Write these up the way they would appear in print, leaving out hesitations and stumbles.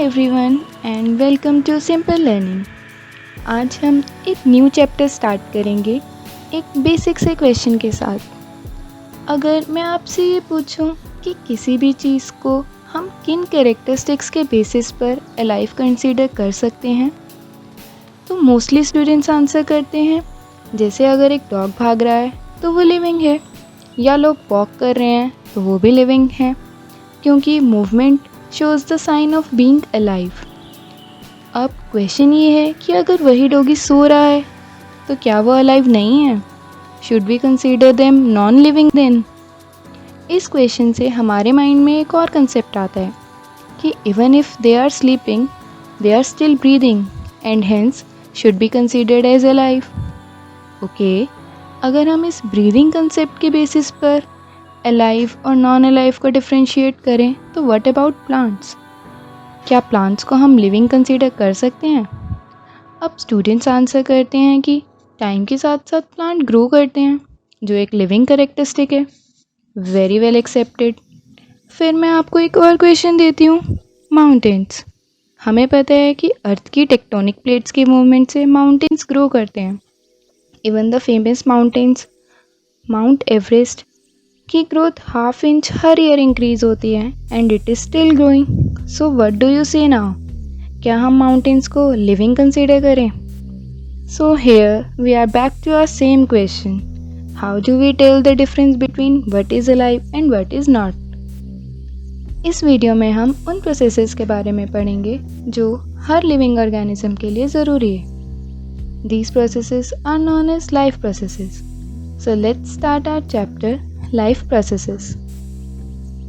Everyone and welcome to simple learning. आज हम एक न्यू चैप्टर स्टार्ट करेंगे एक बेसिक से क्वेश्चन के साथ। अगर मैं आपसे ये पूछूं कि किसी भी चीज़ को हम किन कैरेक्टरिस्टिक्स के बेसिस पर अलाइव कंसीडर कर सकते हैं, तो मोस्टली स्टूडेंट्स आंसर करते हैं जैसे अगर एक डॉग भाग रहा है तो वो लिविंग है, या लोग वॉक कर रहे हैं तो वो भी लिविंग है, क्योंकि movement shows the sign of being alive. अब क्वेश्चन ये है कि अगर वही डॉगी सो रहा है तो क्या वो अलाइव नहीं है? Should we consider them non living then? इस क्वेश्चन से हमारे माइंड में एक और कंसेप्ट आता है कि even if they are sleeping they are still breathing and hence should be considered as alive. Okay, अगर हम इस ब्रीदिंग कंसेप्ट के बेसिस पर अलाइव और नॉन अलाइव को डिफ्रेंशिएट करें तो व्हाट अबाउट प्लांट्स? क्या प्लांट्स को हम लिविंग कंसीडर कर सकते हैं? अब स्टूडेंट्स आंसर करते हैं कि टाइम के साथ साथ प्लांट ग्रो करते हैं, जो एक लिविंग कैरेक्टरिस्टिक है। Very well accepted. फिर मैं आपको एक और क्वेश्चन देती हूँ, माउंटेन्स। हमें पता है कि अर्थ की टेक्टोनिक प्लेट्स के मूवमेंट से माउंटेन्स ग्रो करते हैं। Even the famous mountains Mount Everest की ग्रोथ हाफ इंच हर ईयर इंक्रीज होती है and it is still growing. So what do you say now? क्या हम माउंटेन्स को लिविंग कंसीडर करें? So here we are back to our same question, how do we tell the difference between what is alive and what is not? इस video में हम उन processes के बारे में पढ़ेंगे जो हर लिविंग ऑर्गेनिज्म के लिए ज़रूरी है। These processes are known as life processes. So let's start our chapter, life processes.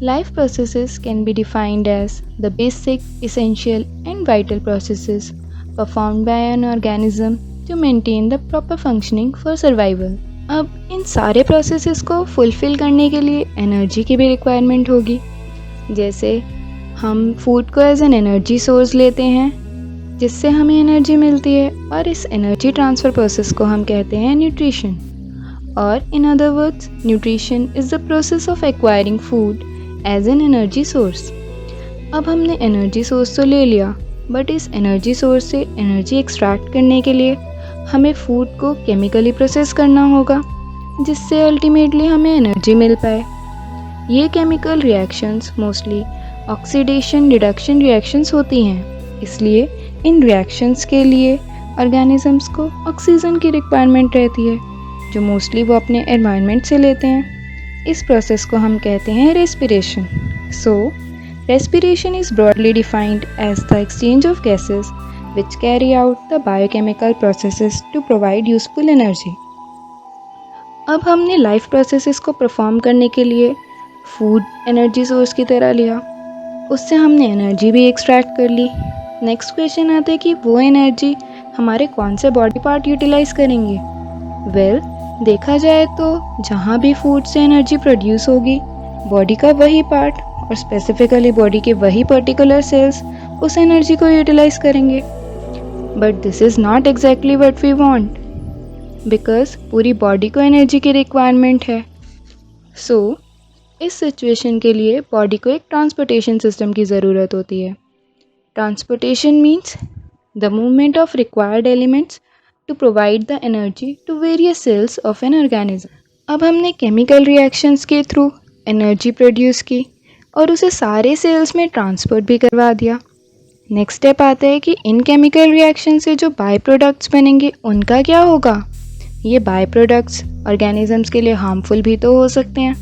Life processes can be defined as the basic, essential and vital processes performed by an organism to maintain the proper functioning for survival. अब इन सारे processes को fulfill करने के लिए energy की भी requirement होगी। जैसे हम food को as an energy source लेते हैं जिससे हमें एनर्जी मिलती है, और इस एनर्जी ट्रांसफ़र प्रोसेस को हम कहते हैं न्यूट्रिशन। और in other words, nutrition is the process of acquiring food as an energy source. अब हमने एनर्जी सोर्स तो ले लिया, बट इस एनर्जी सोर्स से एनर्जी एक्सट्रैक्ट करने के लिए हमें फूड को केमिकली प्रोसेस करना होगा, जिससे अल्टीमेटली हमें एनर्जी मिल पाए। ये chemical reactions mostly oxidation reduction reactions होती हैं, इसलिए इन रिएक्शंस के लिए ऑर्गेनिजम्स को ऑक्सीजन की रिक्वायरमेंट रहती है, जो मोस्टली वो अपने एनवायरनमेंट से लेते हैं। इस प्रोसेस को हम कहते हैं respiration. So respiration is broadly defined as the exchange of gases which carry out the biochemical processes to provide useful energy. अब हमने लाइफ प्रोसेसेस को परफॉर्म करने के लिए फूड एनर्जी सोर्स की तरह लिया, उससे हमने एनर्जी भी एक्सट्रैक्ट कर ली। नेक्स्ट क्वेश्चन आता है कि वो एनर्जी हमारे कौन से बॉडी पार्ट यूटिलाइज करेंगे? वेल, देखा जाए तो जहाँ भी फूड से एनर्जी प्रोड्यूस होगी, बॉडी का वही पार्ट और स्पेसिफिकली बॉडी के वही पर्टिकुलर सेल्स उस एनर्जी को यूटिलाइज करेंगे। But this is not exactly what we want, because पूरी बॉडी को एनर्जी की रिक्वायरमेंट है। सो इस सिचुएशन के लिए बॉडी को एक ट्रांसपोर्टेशन सिस्टम की ज़रूरत होती है। Transportation means the movement of required elements to provide the energy to various cells of an organism. अब हमने केमिकल रिएक्शंस के थ्रू एनर्जी प्रोड्यूस की और उसे सारे सेल्स में ट्रांसपोर्ट भी करवा दिया। नेक्स्ट स्टेप आता है कि इन केमिकल रिएक्शन से जो बाय प्रोडक्ट्स बनेंगे उनका क्या होगा? ये बाय प्रोडक्ट्स ऑर्गेनिजम्स के लिए हार्मफुल भी तो हो सकते हैं,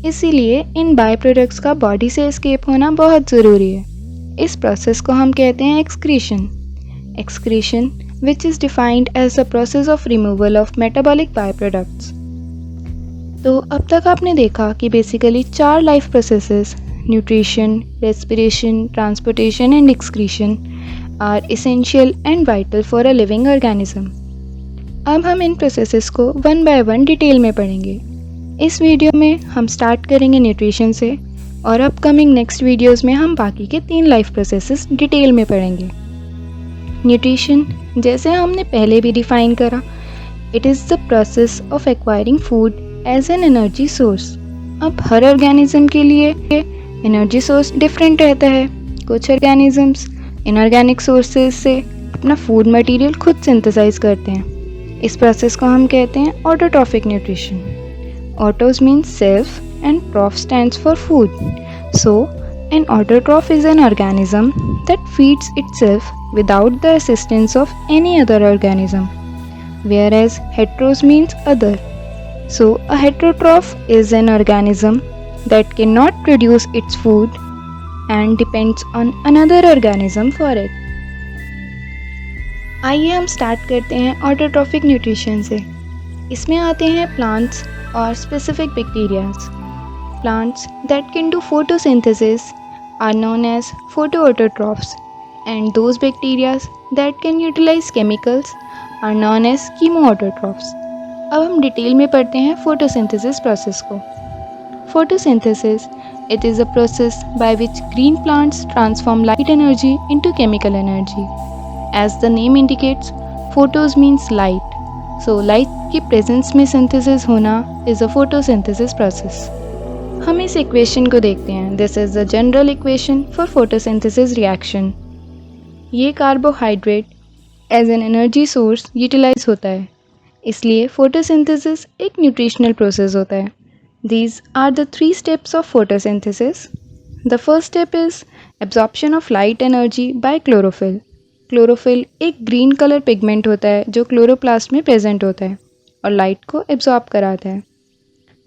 इसीलिए इन बाय प्रोडक्ट्स का बॉडी से एस्केप होना बहुत ज़रूरी है। इस प्रोसेस को हम कहते हैं excretion. Excretion which is defined as the process of removal of metabolic by products. तो अब तक आपने देखा कि basically 4 life processes, nutrition, respiration, transportation and excretion, are essential and vital for a living organism. अब हम इन प्रोसेसेस को वन बाय वन डिटेल में पढ़ेंगे। इस वीडियो में हम स्टार्ट करेंगे न्यूट्रिशन से, और अपकमिंग नेक्स्ट वीडियोस में हम बाकी के 3 लाइफ प्रोसेसेस डिटेल में पढ़ेंगे। न्यूट्रिशन, जैसे हमने पहले भी डिफाइन करा, it is the process of acquiring food as an energy source. अब हर ऑर्गेनिज्म के लिए एनर्जी सोर्स डिफरेंट रहता है। कुछ ऑर्गेनिजम्स इनऑर्गेनिक सोर्सेज से अपना फूड मटेरियल खुद सिंथेसाइज करते हैं। इस प्रोसेस को हम कहते हैं autotrophic nutrition. Autos means self and ट्रॉफ stands for food. So an autotroph is an organism that feeds itself without the assistance of any other organism, whereas heteros means other. So a heterotroph is an organism that cannot produce its food and depends on another organism for it. आइए हम start करते हैं autotrophic nutrition से। इसमें आते हैं plants और specific bacterias. Plants that can do photosynthesis are known as photoautotrophs, and those bacteria that can utilize chemicals are known as chemoautotrophs. अब हम डिटेल में पढ़ते हैं photosynthesis process को। Photosynthesis, it is a process by which green plants transform light energy into chemical energy. As the name indicates, photos means light. So light की presence में synthesis होना is a photosynthesis process. हम इस equation को देखते हैं। This is the general equation for photosynthesis reaction. ये carbohydrate as an energy source utilise होता है, इसलिए फोटोसिंथेसिस एक न्यूट्रिशनल प्रोसेस होता है। These are the 3 steps of photosynthesis. The first step is absorption of light energy by chlorophyll. Chlorophyll एक green colour pigment होता है जो क्लोरोप्लास्ट में प्रेजेंट होता है और लाइट को एब्जॉर्ब कराता है।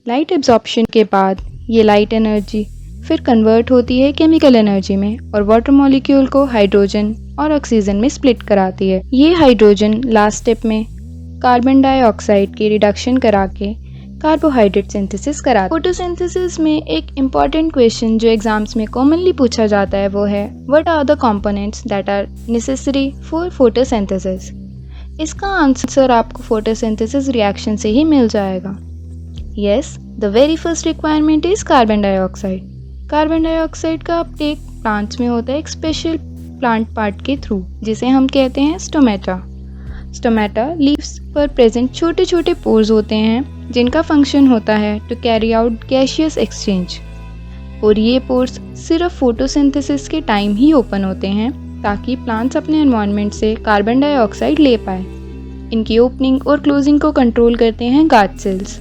लाइट एब्जॉर्प्शन के बाद ये लाइट एनर्जी फिर कन्वर्ट होती है केमिकल एनर्जी में और वाटर मॉलिक्यूल को हाइड्रोजन और ऑक्सीजन में स्प्लिट कराती है। ये हाइड्रोजन लास्ट स्टेप में कार्बन डाइऑक्साइड की रिडक्शन करा के कार्बोहाइड्रेट सिंथेसिस कराता है। फोटोसिंथेसिस में एक इम्पॉर्टेंट क्वेश्चन जो एग्जाम्स में कॉमनली पूछा जाता है वो है what are the components that are necessary for photosynthesis. इसका आंसर आपको फोटोसिंथेसिस रिएक्शन से ही मिल जाएगा। Yes, the very first requirement is carbon dioxide. Carbon dioxide का अपटेक प्लांट्स में होता है एक स्पेशल प्लांट पार्ट के थ्रू जिसे हम कहते हैं स्टोमेटा। स्टोमेटा लीव्स पर प्रेजेंट छोटे छोटे पोर्स होते हैं जिनका फंक्शन होता है to carry out gaseous exchange, और ये पोर्स सिर्फ फोटोसिंथेसिस के टाइम ही ओपन होते हैं ताकि प्लांट्स अपने एनवायरनमेंट से कार्बन डाइऑक्साइड ले पाए। इनकी ओपनिंग और क्लोजिंग को कंट्रोल करते हैं गार्ड सेल्स।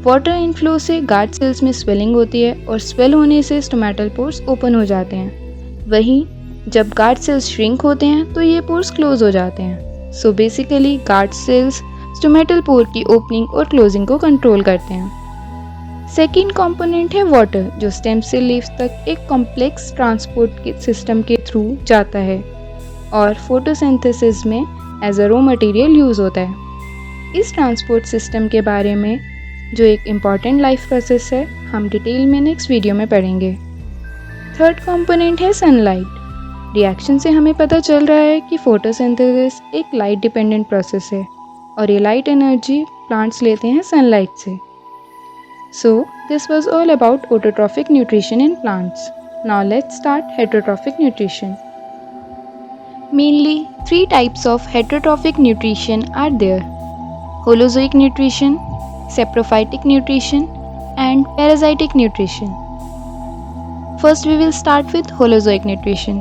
वाटर इनफ्लो से गार्ड सेल्स में स्वेलिंग होती है और स्वेल होने से स्टोमेटल पोर्स ओपन हो जाते हैं। वहीं जब गार्ड सेल्स श्रिंक होते हैं तो ये पोर्स क्लोज हो जाते हैं। So basically guard cells stomatal pore की ओपनिंग और क्लोजिंग को कंट्रोल करते हैं। सेकेंड कंपोनेंट है वाटर, जो स्टेम से लीव्स तक एक कॉम्प्लेक्स ट्रांसपोर्ट के सिस्टम के थ्रू जाता है और फोटोसिंथेसिस में as a raw material use होता है। इस ट्रांसपोर्ट सिस्टम के बारे में जो एक इम्पॉर्टेंट लाइफ प्रोसेस है हम डिटेल में नेक्स्ट वीडियो में पढ़ेंगे। थर्ड कंपोनेंट है सनलाइट। रिएक्शन से हमें पता चल रहा है कि फोटोसिंथेसिस एक लाइट डिपेंडेंट प्रोसेस है और ये लाइट एनर्जी प्लांट्स लेते हैं सनलाइट से। So this was all about autotrophic nutrition in plants. Now let's start heterotrophic nutrition. Mainly 3 types of heterotrophic nutrition are there: holozoic nutrition, saprophytic nutrition and parasitic nutrition. First we will start with holozoic nutrition.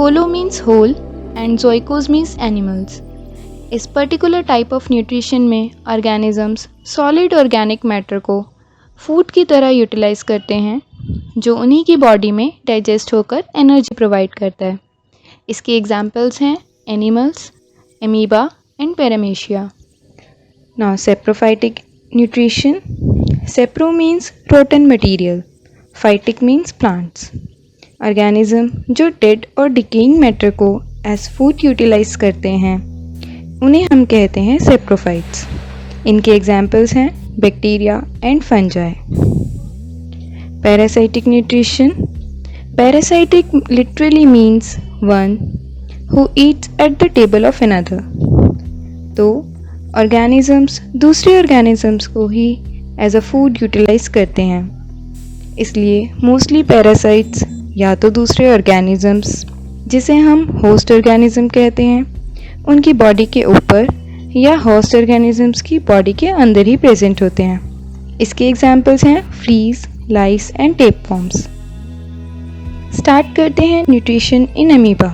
Holo means whole and zoikos means animals. इस particular type of nutrition में organisms solid organic matter को food की तरह utilise करते हैं जो उन्हीं की बॉडी में डाइजेस्ट होकर एनर्जी प्रोवाइड करता है। इसके एग्जाम्पल्स हैं animals, amoeba and पैरामीशिया। Now saprophytic nutrition. Sapro means rotten material. Phytic means plants. Organism जो dead और decaying matter को as food utilize करते हैं उन्हें हम कहते हैं saprophytes. इनके examples हैं bacteria and fungi. Parasitic nutrition. Parasitic literally means one who eats at the table of another. तो ऑर्गेनिजम्स दूसरे ऑर्गेनिजम्स को ही एज अ फूड यूटिलाइज करते हैं, इसलिए मोस्टली पैरासाइट्स या तो दूसरे ऑर्गेनिजम्स जिसे हम होस्ट ऑर्गेनिज्म कहते हैं उनकी बॉडी के ऊपर या होस्ट ऑर्गेनिजम्स की बॉडी के अंदर ही प्रेजेंट होते हैं। इसके एग्जाम्पल्स हैं फ्लीज, लाइस एंड टेपवॉर्म्स। स्टार्ट करते हैं न्यूट्रिशन इन अमीबा।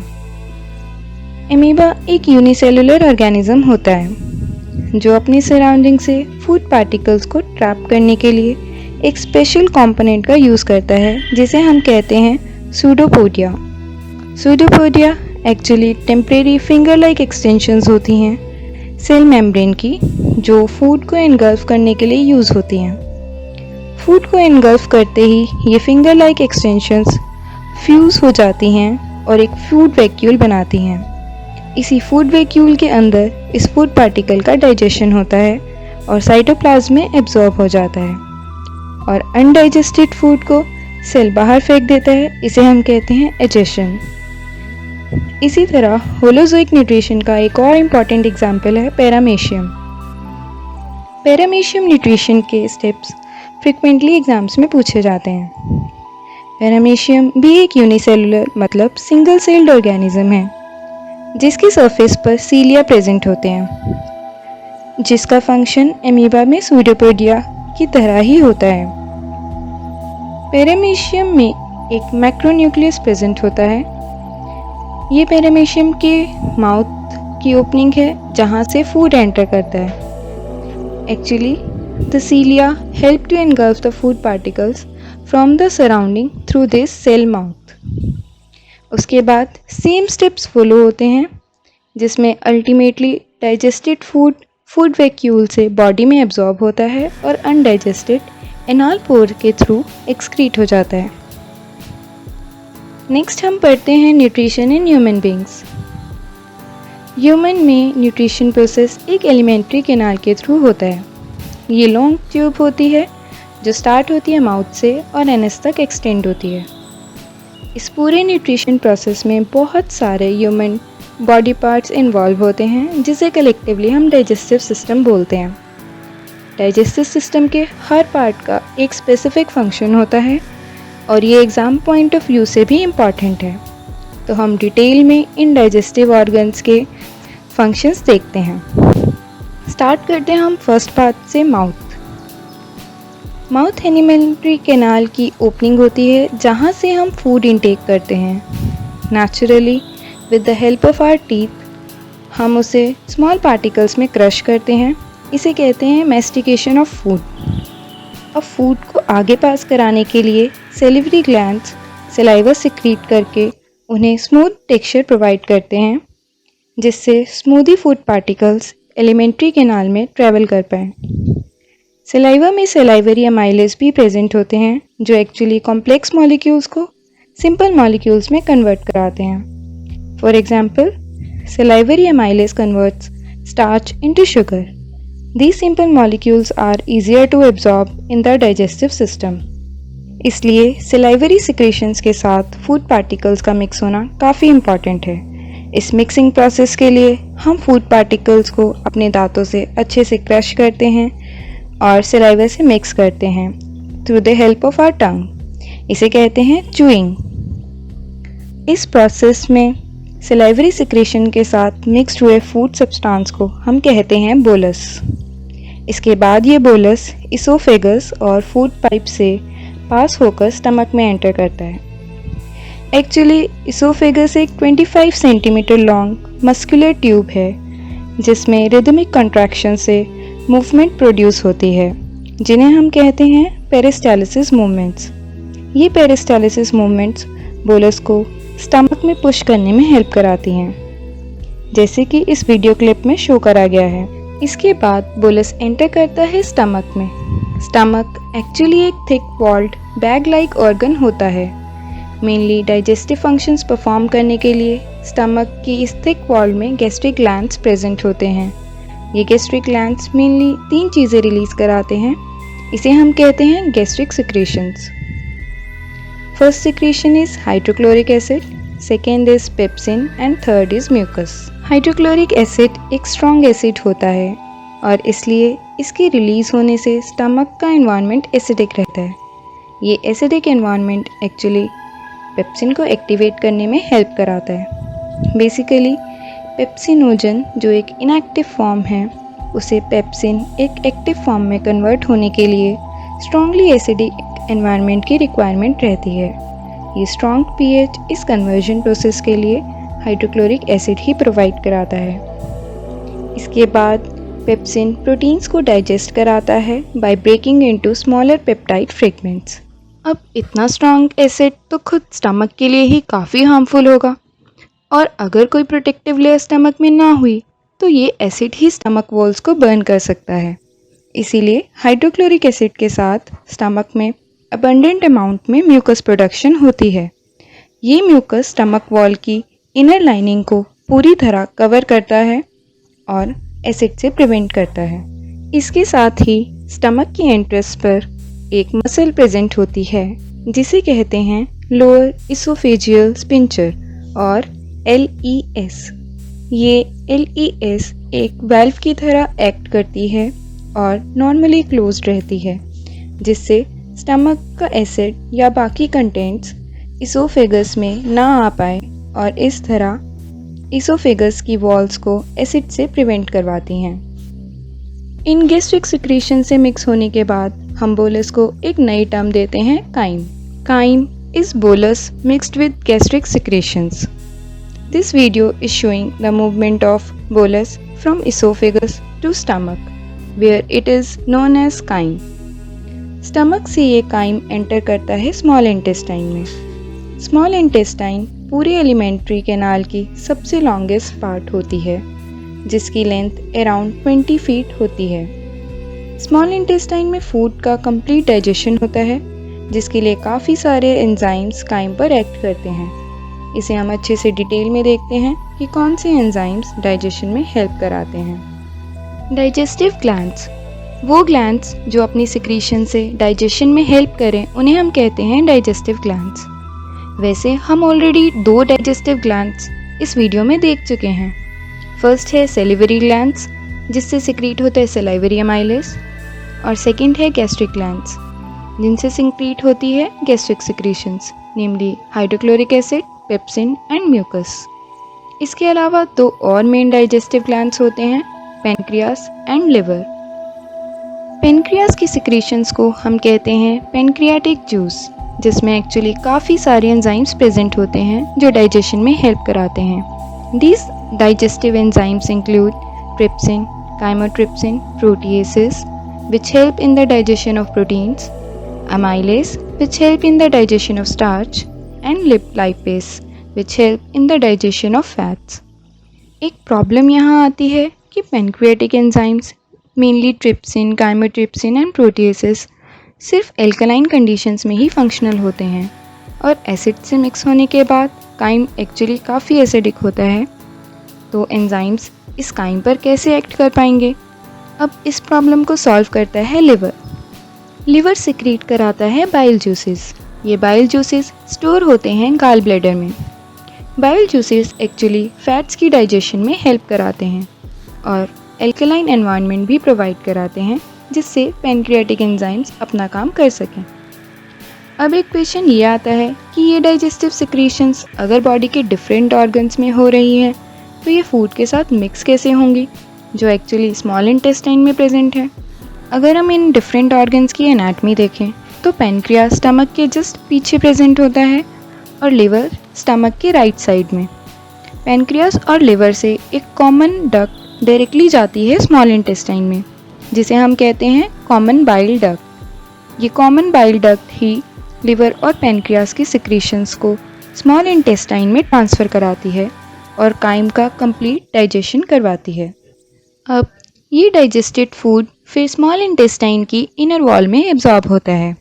अमीबा एक यूनिसेलुलर ऑर्गेनिज्म होता है जो अपनी सराउंडिंग से फूड पार्टिकल्स को ट्रैप करने के लिए एक स्पेशल कंपोनेंट का यूज़ करता है जिसे हम कहते हैं pseudopodia. Pseudopodia actually temporary finger like extensions होती हैं सेल मेम्ब्रेन की, जो फूड को एनगल्फ करने के लिए यूज़ होती हैं। फूड को एनगल्फ करते ही ये फिंगर लाइक एक्सटेंशंस फ्यूज़ हो जाती हैं और एक फूड वैक्यूल बनाती हैं। इसी फूड वैक्यूल के अंदर इस फूड पार्टिकल का डाइजेशन होता है और साइटोप्लाज्म में एब्जॉर्ब हो जाता है और अनडाइजेस्टेड फूड को सेल बाहर फेंक देता है। इसे हम कहते हैं एजेशन। इसी तरह होलोजोइक न्यूट्रिशन का एक और इम्पॉर्टेंट एग्जाम्पल है पैरामेशियम। पैरामेशियम न्यूट्रिशन के स्टेप्स फ्रिक्वेंटली एग्जाम्स में पूछे जाते हैं। पैरामेशियम भी एक यूनिसेलुलर मतलब सिंगल सेल्ड ऑर्गेनिज्म है जिसकी सरफेस पर सीलिया प्रेजेंट होते हैं, जिसका फंक्शन अमीबा में सूडोपोडिया की तरह ही होता है। पैरामेशियम में एक मैक्रोन्यूक्लियस प्रेजेंट होता है। ये पैरामेशियम के माउथ की ओपनिंग है जहाँ से फूड एंटर करता है। Actually the cilia help to engulf the food particles from the surrounding through this cell mouth. उसके बाद सेम स्टेप्स फॉलो होते हैं जिसमें अल्टीमेटली डाइजेस्टेड फूड वैक्यूल से बॉडी में एब्जॉर्ब होता है और अनडाइजेस्टेड एनाल पोर के थ्रू एक्सक्रीट हो जाता है। नेक्स्ट हम पढ़ते हैं nutrition in human beings. Human में न्यूट्रिशन प्रोसेस एक एलिमेंट्री कैनाल के थ्रू होता है। ये लॉन्ग ट्यूब होती है जो स्टार्ट होती है माउथ से और एनस तक एक्सटेंड होती है। इस पूरे न्यूट्रिशन प्रोसेस में बहुत सारे ह्यूमन बॉडी पार्ट्स इन्वॉल्व होते हैं जिसे कलेक्टिवली हम डाइजेस्टिव सिस्टम बोलते हैं। डाइजेस्टिव सिस्टम के हर पार्ट का एक स्पेसिफिक फंक्शन होता है और ये एग्ज़ाम पॉइंट ऑफ व्यू से भी इम्पॉर्टेंट है। तो हम डिटेल में इन डाइजेस्टिव ऑर्गन्स के फंक्शंस देखते हैं। स्टार्ट करते हैं हम फर्स्ट पार्ट से माउथ। माउथ एलिमेंट्री कैनाल की ओपनिंग होती है जहाँ से हम फूड इनटेक करते हैं। Naturally with the help of our teeth हम उसे स्मॉल पार्टिकल्स में क्रश करते हैं। इसे कहते हैं मैस्टिकेशन ऑफ फूड। अब फूड को आगे पास कराने के लिए सेलिवरी ग्लैंड्स सलाइवा सिक्रीट करके उन्हें स्मूथ टेक्सचर प्रोवाइड करते हैं जिससे smoothie food particles alimentary canal में ट्रैवल कर पाएँ। सलाइवा में सलाइवरी अमाइलेज भी प्रेजेंट होते हैं जो एक्चुअली कॉम्प्लेक्स मॉलिक्यूल्स को सिंपल मॉलिक्यूल्स में कन्वर्ट कराते हैं। For example, salivary amylase converts starch into sugar. These simple molecules are easier to absorb in the digestive system. इसलिए salivary secretions के साथ फूड पार्टिकल्स का मिक्स होना काफ़ी इम्पॉर्टेंट है। इस मिक्सिंग प्रोसेस के लिए हम फूड पार्टिकल्स को अपने दांतों से अच्छे से क्रश करते हैं और सलाइवा से मिक्स करते हैं through the help of our tongue. इसे कहते हैं च्यूइंग। इस प्रोसेस में सलाइवरी सिक्रेशन के साथ मिक्स्ड हुए फूड सब्सटेंस को हम कहते हैं बोलस। इसके बाद ये बोलस इसोफेगस और फूड पाइप से पास होकर स्टमक में एंटर करता है। एक्चुअली इसोफेगस एक 25 सेंटीमीटर लॉन्ग मस्कुलर ट्यूब है जिसमें रिदमिक कॉन्ट्रैक्शन से मूवमेंट प्रोड्यूस होती है जिन्हें हम कहते हैं पेरिस्टालिसिस मूवमेंट्स। ये पेरिस्टालिसिस मूवमेंट्स बोलस को स्टमक में पुश करने में हेल्प कराती हैं, जैसे कि इस वीडियो क्लिप में शो करा गया है। इसके बाद बोलस एंटर करता है स्टमक में। स्टमक एक्चुअली एक thick walled bag like organ होता है। मेनली डाइजेस्टिव फंक्शंस परफॉर्म करने के लिए स्टमक की इस थिक वॉल में गैस्ट्रिक ग्लैंड्स प्रेजेंट होते हैं। ये गैस्ट्रिक ग्लैंड्स मेनली 3 चीज़ें रिलीज कराते हैं। इसे हम कहते हैं gastric secretions. First secretion is hydrochloric acid, second is pepsin and third is mucus. Hydrochloric acid एक स्ट्रॉन्ग एसिड होता है और इसलिए इसके रिलीज होने से स्टमक का एनवायरनमेंट एसिडिक रहता है। ये एसिडिक एनवायरनमेंट एक्चुअली पेप्सिन को एक्टिवेट करने में हेल्प कराता है। बेसिकली पेप्सिनोजन जो एक इनएक्टिव फॉर्म है उसे पेप्सिन एक एक्टिव फॉर्म में कन्वर्ट होने के लिए स्ट्रॉन्गली एसिडिक एनवायरनमेंट की रिक्वायरमेंट रहती है। ये स्ट्रॉन्ग पीएच इस कन्वर्जन प्रोसेस के लिए हाइड्रोक्लोरिक एसिड ही प्रोवाइड कराता है। इसके बाद पेप्सिन प्रोटीन्स को डाइजेस्ट कराता है by breaking into smaller peptide fragments. अब इतना स्ट्रॉन्ग एसिड तो खुद स्टमक के लिए ही काफ़ी हार्मफुल होगा, और अगर कोई प्रोटेक्टिव लेयर स्टमक में ना हुई तो ये एसिड ही स्टमक वॉल्स को बर्न कर सकता है। इसीलिए हाइड्रोक्लोरिक एसिड के साथ स्टमक में अबंडेंट अमाउंट में म्यूकस प्रोडक्शन होती है। ये म्यूकस स्टमक वॉल की इनर लाइनिंग को पूरी तरह कवर करता है और एसिड से प्रिवेंट करता है। इसके साथ ही स्टमक की एंट्रेंस पर एक मसल प्रेजेंट होती है जिसे कहते हैं लोअर इसोफेजियल स्पिंचर और LES। ये LES एक वाल्व की तरह एक्ट करती है और नॉर्मली क्लोज्ड रहती है, जिससे स्टमक का एसिड या बाकी कंटेंट्स इसोफेगस में ना आ पाए और इस तरह इसोफेगस की वॉल्स को एसिड से प्रिवेंट करवाती हैं। इन गैस्ट्रिक सिक्रीशन से मिक्स होने के बाद हम बोलस को एक नई टर्म देते हैं chyme. Chyme is bolus mixed with gastric secretions. This video is showing the movement of bolus from esophagus to stomach, where it is known as chyme. Stomach से ये काइम एंटर करता है small intestine में। Small intestine पूरे elementary canal की सबसे longest part होती है, जिसकी लेंथ अराउंड 20 फीट होती है। स्मॉल इंटेस्टाइन में फूड का कंप्लीट डाइजेशन होता है, जिसके लिए काफ़ी सारे एंजाइम्स काइम पर एक्ट करते हैं। इसे हम अच्छे से डिटेल में देखते हैं कि कौन से एंजाइम्स डाइजेशन में हेल्प कराते हैं। डाइजेस्टिव ग्लैंड्स, वो ग्लैंड्स जो अपनी सिक्रीशन से डाइजेशन में हेल्प करें, उन्हें हम कहते हैं डाइजेस्टिव ग्लैंड्स। वैसे हम ऑलरेडी 2 डाइजेस्टिव ग्लैंड्स इस वीडियो में देख चुके हैं। फर्स्ट है सेलिवरी ग्लैंड्स, जिससे सिक्रीट होता है सलाइवरी अमाइलेस, और सेकंड है गैस्ट्रिक ग्लैंड्स, जिनसे सिक्रीट होती है gastric secretions, namely hydrochloric acid, pepsin and mucus. इसके अलावा 2 और मेन डाइजेस्टिव ग्लैंड्स होते हैं, पेनक्रियास एंड लिवर। पेनक्रियास की सिक्रीशंस को हम कहते हैं पेनक्रियाटिक जूस, जिसमें एक्चुअली काफ़ी सारे एंजाइम्स प्रेजेंट होते हैं जो डाइजेशन में हेल्प कराते हैं। These digestive enzymes include trypsin, chymotrypsin, proteases which help in the digestion of proteins, amylase which help in the digestion of starch, and lipase which help in the digestion of fats. एक problem यहाँ आती है कि pancreatic enzymes mainly trypsin, chymotrypsin and proteases सिर्फ alkaline conditions में ही functional होते हैं, और एसिड से मिक्स होने के बाद काइम एक्चुअली काफ़ी एसिडिक होता है। तो एंजाइम्स इस काइम पर कैसे एक्ट कर पाएंगे? अब इस प्रॉब्लम को सॉल्व करता है लिवर। लिवर सिक्रीट कराता है बाइल जूसेस। ये बाइल जूसेस स्टोर होते हैं गाल ब्लैडर में। बाइल जूसेस एक्चुअली फैट्स की डाइजेशन में हेल्प कराते हैं और एल्कलाइन एनवायरनमेंट भी प्रोवाइड कराते हैं, जिससे पेनक्रियाटिक एंजाइम्स अपना काम कर सकें। अब एक क्वेश्चन ये आता है कि ये डाइजेस्टिव सिक्रीशंस अगर बॉडी के डिफरेंट ऑर्गन्स में हो रही है तो ये फूड के साथ मिक्स कैसे होंगी, जो एक्चुअली स्मॉल इंटेस्टाइन में प्रेजेंट है। अगर हम इन डिफरेंट ऑर्गन्स की एनाटमी देखें तो पेनक्रियास स्टमक के जस्ट पीछे प्रेजेंट होता है और लिवर स्टमक के राइट साइड में। पेनक्रियास और लिवर से एक कॉमन डक्ट डायरेक्टली जाती है स्मॉल इंटेस्टाइन में, जिसे हम कहते हैं कॉमन बाइल डक्ट। ये कॉमन बाइल डक्ट ही लिवर और पेनक्रियास की सिक्रीशंस को स्मॉल इंटेस्टाइन में ट्रांसफ़र कराती है और काइम का कंप्लीट डाइजेशन करवाती है। अब ये डाइजेस्टेड फूड फिर स्मॉल इंटेस्टाइन की इनर वॉल में एब्जॉर्ब होता है।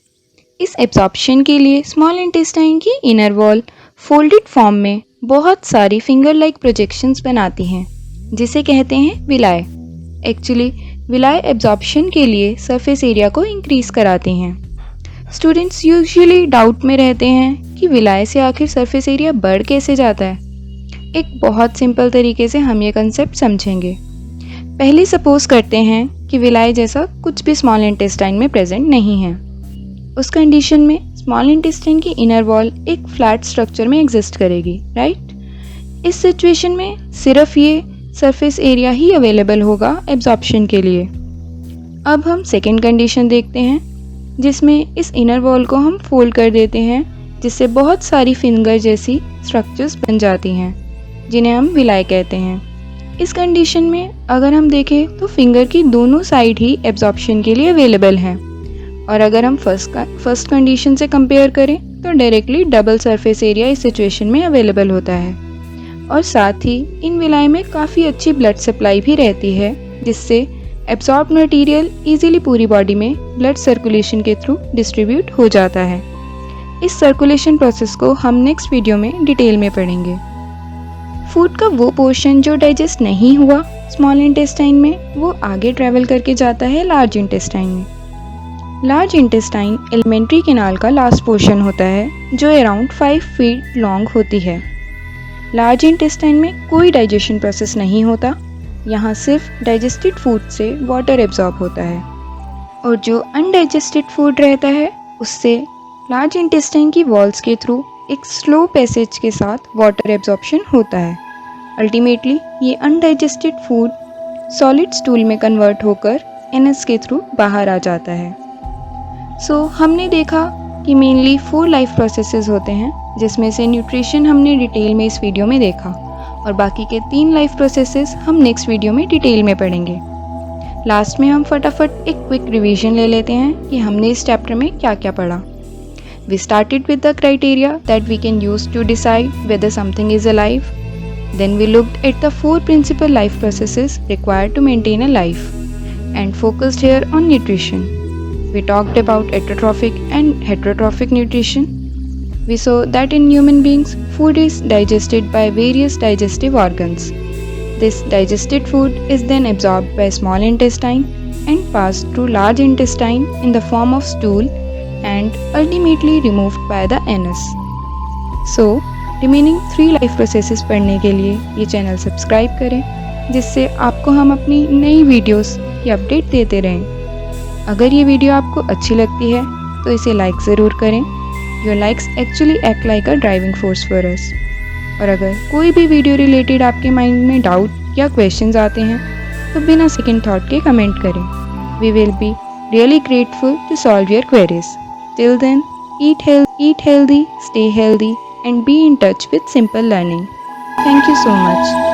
इस एब्जॉर्प्शन के लिए स्मॉल इंटेस्टाइन की इनर वॉल फोल्डेड फॉर्म में बहुत सारी फिंगर लाइक प्रोजेक्शंस बनाती हैं, जिसे कहते हैं विलाय। एक्चुअली विलाय एब्जॉर्प्शन के लिए सरफेस एरिया को इंक्रीज कराती हैं। स्टूडेंट्स यूजुअली डाउट में रहते हैं कि विलाय से आखिर सरफेस एरिया बढ़ कैसे जाता है। एक बहुत सिंपल तरीके से हम ये कंसेप्ट समझेंगे। पहले सपोज करते हैं कि विलाय जैसा कुछ भी स्मॉल इंटेस्टाइन में प्रेजेंट नहीं है। उस कंडीशन में स्मॉल इंटेस्टाइन की इनर वॉल एक फ्लैट स्ट्रक्चर में एग्जिस्ट करेगी, राइट? इस सिचुएशन में सिर्फ ये सरफेस एरिया ही अवेलेबल होगा एब्जॉर्प्शन के लिए। अब हम सेकेंड कंडीशन देखते हैं, जिसमें इस इनर वॉल को हम फोल्ड कर देते हैं जिससे बहुत सारी फिंगर जैसी स्ट्रक्चर्स बन जाती हैं, जिन्हें हम विलाई कहते हैं। इस कंडीशन में अगर हम देखें तो फिंगर की दोनों साइड ही एब्जॉर्प्शन के लिए अवेलेबल हैं, और अगर हम फर्स्ट कंडीशन से कंपेयर करें तो डायरेक्टली डबल सरफेस एरिया इस सिचुएशन में अवेलेबल होता है। और साथ ही इन विलाई में काफ़ी अच्छी ब्लड सप्लाई भी रहती है, जिससे एब्जॉर्ब मटेरियल इजीली पूरी बॉडी में ब्लड सर्कुलेशन के थ्रू डिस्ट्रीब्यूट हो जाता है। इस सर्कुलेशन प्रोसेस को हम नेक्स्ट वीडियो में डिटेल में पढ़ेंगे। फूड का वो पोर्शन जो डाइजेस्ट नहीं हुआ स्मॉल इंटेस्टाइन में, वो आगे ट्रैवल करके जाता है लार्ज इंटेस्टाइन में। लार्ज इंटेस्टाइन एलिमेंट्री कैनाल का लास्ट पोर्शन होता है, जो अराउंड 5 फीट लॉन्ग होती है। लार्ज इंटेस्टाइन में कोई डाइजेशन प्रोसेस नहीं होता, यहाँ सिर्फ डाइजेस्टेड फूड से वाटर एब्जॉर्ब होता है, और जो अनडाइजेस्टेड फूड रहता है उससे लार्ज इंटेस्टाइन की वॉल्स के थ्रू एक स्लो पैसेज के साथ वाटर एब्जॉर्प्शन होता है। अल्टीमेटली ये अनडाइजेस्टेड फूड सॉलिड स्टूल में कन्वर्ट होकर एनएस के थ्रू बाहर आ जाता है। हमने देखा कि मेनली 4 लाइफ प्रोसेसेस होते हैं, जिसमें से न्यूट्रिशन हमने डिटेल में इस वीडियो में देखा, और बाकी के 3 लाइफ प्रोसेसेस हम नेक्स्ट वीडियो में डिटेल में पढ़ेंगे। लास्ट में हम फटाफट एक क्विक रिवीजन ले लेते हैं कि हमने इस चैप्टर में क्या क्या पढ़ा। We started with the criteria that we can use to decide whether something is alive. Then we looked at the 4 principal life processes required to maintain a life and focused here on nutrition. We talked about autotrophic and heterotrophic nutrition. We saw that in human beings, food is digested by various digestive organs. This digested food is then absorbed by small intestine and passed through large intestine in the form of stool and ultimately removed by the anus. Remaining 3 life processes पढ़ने के लिए ये channel subscribe करें, जिससे आपको हम अपनी नई वीडियोस की अपडेट देते रहें। अगर ये वीडियो आपको अच्छी लगती है तो इसे लाइक ज़रूर करें। Your likes actually act like a driving force for us. और अगर कोई भी वीडियो रिलेटेड आपके माइंड में डाउट या क्वेश्चंस आते हैं तो बिना सेकंड थॉट के कमेंट करें। We will be really grateful to solve your queries. Till then, eat healthy, stay healthy, and be in touch with Simple Learning. Thank you so much.